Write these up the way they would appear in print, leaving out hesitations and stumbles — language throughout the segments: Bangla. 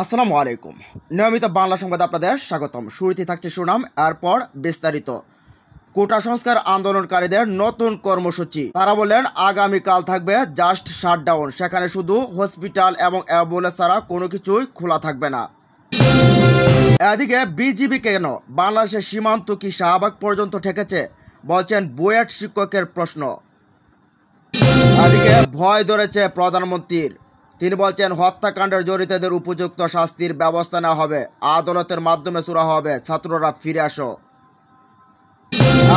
আসসালামু আলাইকুম। নিয়মিত বাংলা সংবাদ আপনাদের স্বাগতম। শুরুতে থাকছে সুনাম, এরপর বিস্তারিত। কোটা সংস্কার আন্দোলনকারীদের নতুন কর্মসূচি। তারা বললেন আগামীকাল থাকবে জাস্ট শাটডাউন, সেখানে শুধু হসপিটাল এবং অ্যাম্বুলেন্স ছাড়া কোনো কিছুই খোলা থাকবে না। এদিকে বিজিবি কেন বাংলাদেশের সীমান্ত কি শাহবাগ পর্যন্ত ঠেকেছে, বলছেন বুয়েট শিক্ষকের প্রশ্ন। এদিকে ভয় ধরেছে প্রধানমন্ত্রীর, তিনি বলছেন হত্যাকাণ্ডের জড়িতদের উপযুক্ত শাস্তির ব্যবস্থা নেওয়া হবে, আদালতের মাধ্যমে সুরা হবে, ছাত্ররা ফিরে আসো।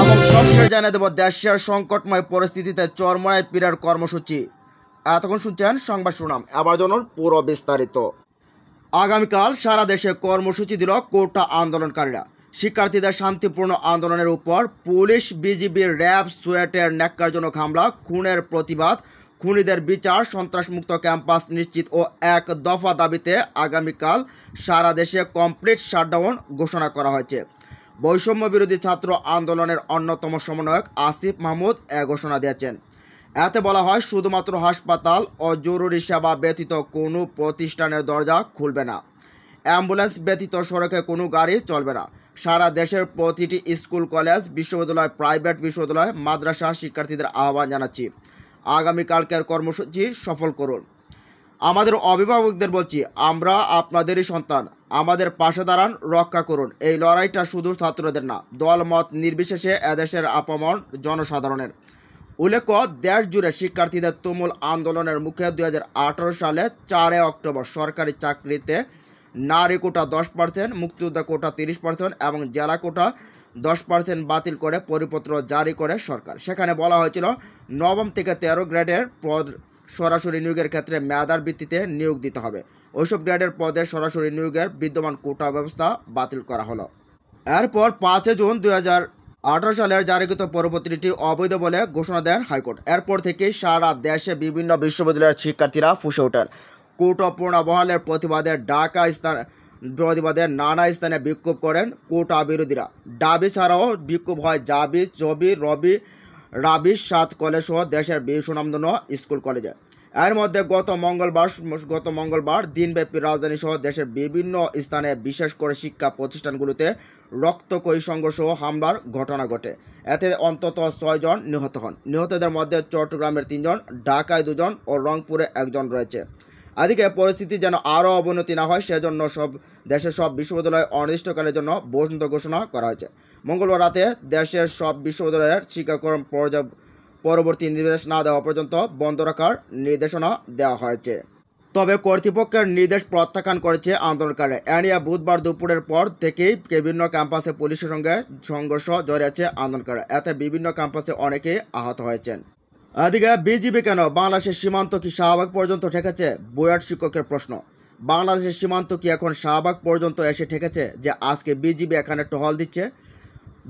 এবং সবশেষ জানিয়ে দেব দেশের সংকটময় পরিস্থিতিতে চরমোনাই পীরের কর্মসূচি। এতক্ষণ শুনছেন সংবাদ শুনাম, এবার জানুন পুরো বিস্তারিত। আগামীকাল সারা দেশে কর্মসূচি দিল কোটা আন্দোলনকারীরা। শিক্ষার্থীদের শান্তিপূর্ণ আন্দোলনের উপর পুলিশ, বিজিবি, র্যাব, সোয়েটের ন্যাক্কারজনক হামলা, খুনের প্রতিবাদ, খুনিদের বিচার, সন্ত্রাসমুক্ত ক্যাম্পাস নিশ্চিত ও এক দফা দাবিতে আগামীকাল সারা দেশে কমপ্লিট শাটডাউন ঘোষণা করা হয়েছে। বৈষম্য বিরোধী ছাত্র আন্দোলনের অন্যতম সমন্বয়ক আসিফ মাহমুদ এ ঘোষণা দিয়েছেন। এতে বলা হয়, শুধুমাত্র হাসপাতাল ও জরুরি সেবা ব্যতীত কোনো প্রতিষ্ঠানের দরজা খুলবে না, অ্যাম্বুলেন্স ব্যতীত সড়কে কোনো গাড়ি চলবে না। সারা দেশের প্রতিটি স্কুল, কলেজ, বিশ্ববিদ্যালয়, প্রাইভেট বিশ্ববিদ্যালয়, মাদ্রাসা শিক্ষার্থীদের আহ্বান জানাচ্ছি, আগামীকালকের কর্মসূচি সফল করুন। আমাদের অভিভাবকদের বলছি, আমরা আপনাদেরই সন্তান, আমাদের পাশে দাঁড়ান, রক্ষা করুন। এই লড়াইটা শুধু ছাত্রদের না, দল মত নির্বিশেষে এদেশের আপামর জনসাধারণের। উল্লেখ্য, দেশ জুড়ে শিক্ষার্থীদের তুমুল আন্দোলনের মুখে 2018 সালে 4 অক্টোবর সরকারি চাকরিতে নারী কোটা 10%, মুক্তিযোদ্ধা কোটা 30% এবং জেলা কোটা 10% বাতিল করে পরিপত্র জারি করে সরকার। সেখানে বলা হয়েছিল, নবম থেকে 13 গ্রেডের পদ সরাসরি নিয়োগের ক্ষেত্রে মেধার ভিত্তিতে নিয়োগ দিতে হবে। ওইসব গ্রেডের পদে সরাসরি নিয়োগের বিদ্যমান কোটা ব্যবস্থা বাতিল করা হলো। এরপর 5 জুন 2018 সালের জারিকৃত পরবর্তীটি অবৈধ বলে ঘোষণা দেন হাইকোর্ট। এরপর থেকেই সারা দেশে বিভিন্ন বিশ্ববিদ্যালয়ের শিক্ষার্থীরা ফুঁসে ওঠেন। কোটা পুনর্বহালের প্রতিবাদে নানা স্থানে বিক্ষোভ করেন কোটা বিরোধীরা। ডাবি ছাড়াও বিক্ষোভ হয় জাবি, চবি, রবি, রাবি, 7 কলেজ সহ দেশের সুনামধন্য স্কুল কলেজে। এর মধ্যে গত মঙ্গলবার দিনব্যাপী রাজধানী সহ দেশের বিভিন্ন স্থানে, বিশেষ করে শিক্ষা প্রতিষ্ঠানগুলোতে রক্তক্ষয়ী সংঘর্ষ ও হামলার ঘটনা ঘটে। এতে অন্তত 6 জন নিহত হন। নিহতদের মধ্যে চট্টগ্রামের 3 জন, ঢাকায় 2 জন ও রংপুরে 1 জন রয়েছে। এদিকে পরিস্থিতি যেন আরও অবনতি না হয়, সেজন্য দেশের সব বিশ্ববিদ্যালয় অনির্দিষ্টকালের জন্য বন্ধ ঘোষণা করা হয়েছে। মঙ্গলবার রাতে দেশের সব বিশ্ববিদ্যালয়ের শিক্ষাক্রম পরবর্তী নির্দেশ না দেওয়া পর্যন্ত বন্ধ রাখার নির্দেশনা দেওয়া হয়েছে। তবে কর্তৃপক্ষের নির্দেশ প্রত্যাখ্যান করেছে আন্দোলনকারীরা। এ নিয়ে বুধবার দুপুরের পর থেকেই বিভিন্ন ক্যাম্পাসে পুলিশের সঙ্গে সংঘর্ষ জড়িয়েছে আন্দোলনকারীরা। এতে বিভিন্ন ক্যাম্পাসে অনেকেই আহত হয়েছেন। এদিকে বিজিবি কেন বাংলাদেশের সীমান্ত কি শাহবাগ পর্যন্ত ঠেকেছে, বুয়েট শিক্ষকের প্রশ্ন। বাংলাদেশের সীমান্ত কি এখন শাহবাগ পর্যন্ত এসে ঠেকেছে যে আজকে বিজিবি এখানে টহল দিচ্ছে?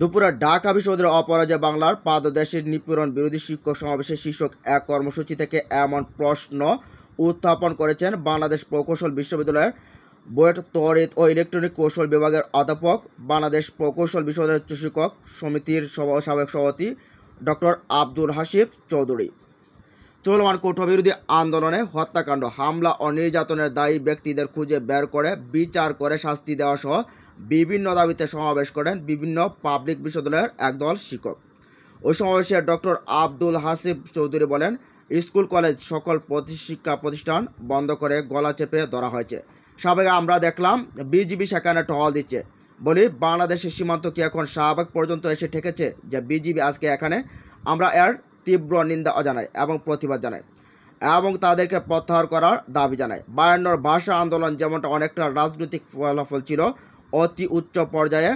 দুপুরে ঢাকা বিশ্ববিদ্যালয়ের অপরাজয় বাংলার পাদদেশের নিপীড়ন বিরোধী শিক্ষক সমাবেশের শীর্ষক এক কর্মসূচি থেকে এমন প্রশ্ন উত্থাপন করেছেন বাংলাদেশ প্রকৌশল বিশ্ববিদ্যালয়ের বুয়েট তড়িৎ ও ইলেকট্রনিক কৌশল বিভাগের অধ্যাপক, বাংলাদেশ প্রকৌশল বিশ্ববিদ্যালয়ের উচ্চশিক্ষক সমিতির সাবেক সভাপতি ডক্টর আব্দুল হাসিব চৌধুরী। চলমান কোটাবিরোধী আন্দোলনে হত্যাকাণ্ড, হামলা ও নির্যাতনের দায়ী ব্যক্তিদের খুঁজে বের করে বিচার করে শাস্তি দেওয়া সহ বিভিন্ন দাবিতে সমাবেশ করেন বিভিন্ন পাবলিক বিশ্ববিদ্যালয়ের একদল শিক্ষক। ওই সমাবেশে ডক্টর আব্দুল হাসিব চৌধুরী বলেন, স্কুল, কলেজ, সকল শিক্ষা প্রতিষ্ঠান বন্ধ করে গলা চেপে ধরা হয়েছে। সাবেক আমরা দেখলাম বিজিবি সেখানে টহল দিচ্ছে। বলি, বাংলাদেশের সীমান্ত কি এখন শাহবাগ পর্যন্ত এসে ঠেকেছে যে বিজিবি আজকে এখানে? আমরা এর তীব্র নিন্দা জানাই এবং প্রতিবাদ জানাই এবং তাদেরকে প্রত্যাহার করার দাবি জানাই। 52 ভাষা আন্দোলন যেমনটা অনেকটা রাজনৈতিক ফলাফল ছিল অতি উচ্চ পর্যায়ে,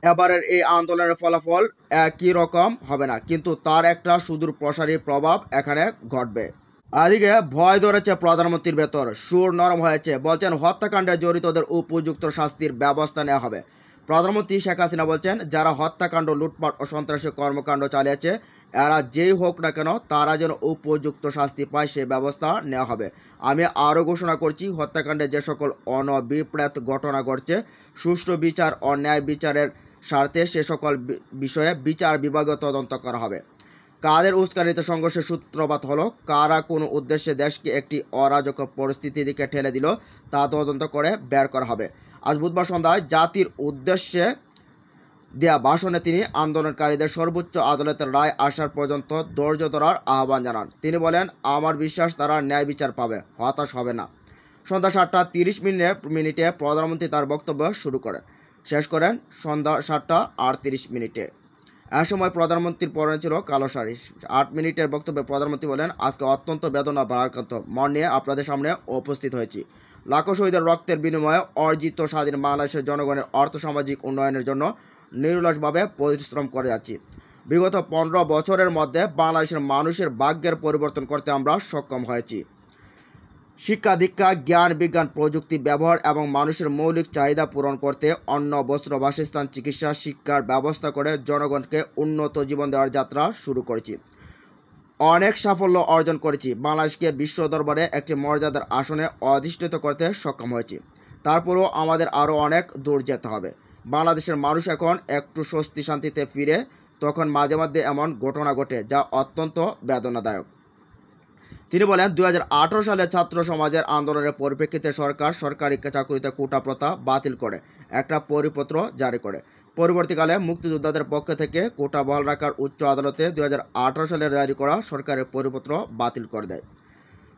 এবারের এই আন্দোলনের ফলাফল একই রকম হবে না, কিন্তু তার একটা সুদূর প্রসারী প্রভাব এখানে ঘটবে। এদিকে ভয় ধরেছে প্রধানমন্ত্রীর ভেতর, সুর নরম হয়েছে, বলছেন হত্যাকাণ্ডে জড়িতদের উপযুক্ত শাস্তির ব্যবস্থা নেওয়া হবে। প্রধানমন্ত্রী শেখ হাসিনা বলছেন, যারা হত্যাকাণ্ড, লুটপাট ও সন্ত্রাসী কর্মকাণ্ড চালিয়েছে, এরা যেই হোক না কেন, তারা যেন উপযুক্ত শাস্তি পায় সে ব্যবস্থা নেওয়া হবে। আমি আরও ঘোষণা করছি, হত্যাকাণ্ডে যে সকল অনভিপ্রেত ঘটনা ঘটছে, সুষ্ঠু বিচার ও ন্যায় বিচারের স্বার্থে সে সকল বিষয়ে বিচার বিভাগীয় তদন্ত করা হবে। কাদের উস্কানিতে সংঘর্ষের সূত্রপাত হলো, কারা কোনো উদ্দেশ্যে দেশকে একটি অরাজক পরিস্থিতির দিকে ঠেলে দিল তা তদন্ত করে বের করা হবে। আজ বুধবার সন্ধ্যায় জাতির উদ্দেশ্যে দেয়া ভাষণে তিনি আন্দোলনকারীদের সর্বোচ্চ আদালতের রায় আসার পর্যন্ত ধৈর্য ধরার আহ্বান জানান। তিনি বলেন, আমার বিশ্বাস তারা ন্যায় বিচার পাবে, হতাশ হবে না। সন্ধ্যা 7:30 মিনিটে প্রধানমন্ত্রী তার বক্তব্য শুরু করেন, শেষ করেন সন্ধ্যা 7:38। এ সময় প্রধানমন্ত্রীর পরনে ছিল কালো শাড়ি। 8 মিনিটের বক্তব্যে প্রধানমন্ত্রী বলেন, আজকে অত্যন্ত বেদনা ভারাক্রান্ত মন নিয়ে আপনাদের সামনে উপস্থিত হয়েছি। লাখো শহীদের রক্তের বিনিময়ে অর্জিত স্বাধীন বাংলাদেশের জনগণের আর্থসামাজিক উন্নয়নের জন্য নিরলসভাবে পরিশ্রম করে যাচ্ছি। বিগত 15 বছরের মধ্যে বাংলাদেশের মানুষের ভাগ্যের পরিবর্তন করতে আমরা সক্ষম হয়েছি। শিক্ষা দীক্ষা, জ্ঞান বিজ্ঞান প্রযুক্তি ব্যবহার এবং মানুষের মৌলিক চাহিদা পূরণ করতে অন্ন বস্ত্র বাসস্থান চিকিৎসা শিক্ষার ব্যবস্থা করে জনগণকে উন্নত জীবন দেওয়ার যাত্রা শুরু করেছি। অনেক সাফল্য অর্জন করেছি। বাংলাদেশকে বিশ্ব দরবারে একটি মর্যাদার আসনে অধিষ্ঠিত করতে সক্ষম হয়েছি। তারপরেও আমাদের আরও অনেক দূর যেতে হবে। বাংলাদেশের মানুষ এখন একটু স্বস্তি শান্তিতে ফিরে, তখন মাঝে মধ্যে এমন ঘটনা ঘটে যা অত্যন্ত বেদনাদায়ক। তিনি বলেন, 2018 সালে ছাত্র সমাজের আন্দোলনের পরিপ্রেক্ষিতে সরকার সরকারি চাকরিতে কোটা প্রথা বাতিল করে একটা পরিপত্র জারি করে। পরবর্তীকালে মুক্তিযোদ্ধাদের পক্ষ থেকে কোটা বহাল রাখার উচ্চ আদালতে 2018 সালে জারি করা সরকারের পরিপত্র বাতিল করে দেয়।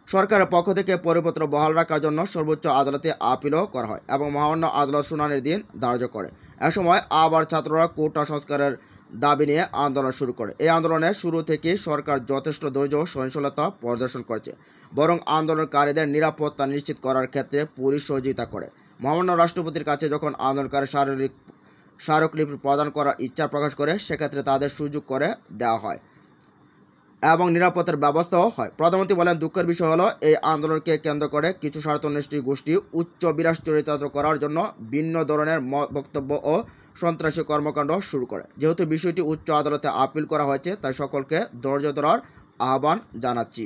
সরকারের পক্ষ থেকে পরিপত্র বহাল রাখার জন্য সর্বোচ্চ আদালতে আপিলও করা হয় এবং মহামান্য আদালত শুনানির দিন ধার্য করে। এ সময় আবার ছাত্ররা কোটা সংস্কারের দাবি নিয়ে আন্দোলন শুরু করে। এই আন্দোলনের শুরু থেকে সরকার যথেষ্ট ধৈর্য ও সহিংসতা প্রদর্শন করেছে, বরং আন্দোলনকারীদের নিরাপত্তা নিশ্চিত করার ক্ষেত্রে পুলিশ সহযোগিতা করে। মহামান্য রাষ্ট্রপতির কাছে যখন আন্দোলনকারী স্মারকলিপি প্রদান করার ইচ্ছা প্রকাশ করে, সেক্ষেত্রে তাদের সুযোগ করে দেওয়া হয় এবং নিরাপত্তার ব্যবস্থাও হয়। প্রধানমন্ত্রী বলেন, দুঃখের বিষয় হলো এই আন্দোলনকে কেন্দ্র করে কিছু স্বার্থন্বেষী গোষ্ঠী উচ্চ বিরাজ চরিতার্থ করার জন্য ভিন্ন ধরনের বক্তব্য ও সন্ত্রাসী কর্মকাণ্ড শুরু করে। যেহেতু বিষয়টি উচ্চ আদালতে আপিল করা হয়েছে, তাই সকলকে ধৈর্য ধরার আহ্বান জানাচ্ছি।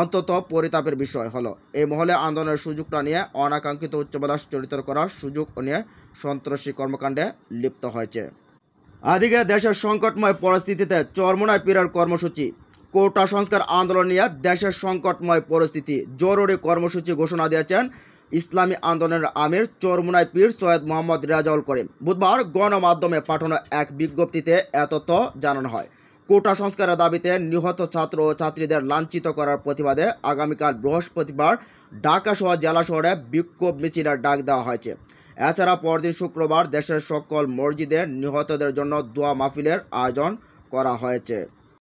অন্তত পরিতাপের বিষয় হলো এই মহলে আন্দোলনের সুযোগটা নিয়ে অনাকাঙ্ক্ষিত উচ্চবিলাস চরিতার্থ করার সুযোগ নিয়ে সন্ত্রাসী কর্মকাণ্ডে লিপ্ত হয়েছে। এদিকে দেশের সংকটময় পরিস্থিতিতে চরমোনাই পীরের কর্মসূচি। কোটা সংস্কার আন্দোলন নিয়ে দেশের সংকটময় পরিস্থিতি, জরুরি কর্মসূচি ঘোষণা দিয়েছেন ইসলামী আন্দোলনের আমির চরমোনাই পীর সৈয়দ মোহাম্মদ রেজাউল করিম। বুধবার গণমাধ্যমে পাঠানো এক বিজ্ঞপ্তিতে এ তথ্য জানানো হয়। কোটা সংস্কারের দাবিতে নিহত ছাত্র ও ছাত্রীদের লাঞ্ছিত করার প্রতিবাদে আগামীকাল বৃহস্পতিবার ঢাকা সহ জেলা শহরে বিক্ষোভ মিছিলের ডাক দেওয়া হয়েছে। এছাড়া পরদিন শুক্রবার দেশের সকল মসজিদে নিহতদের জন্য দোয়া মাহফিলের আয়োজন করা হয়েছে।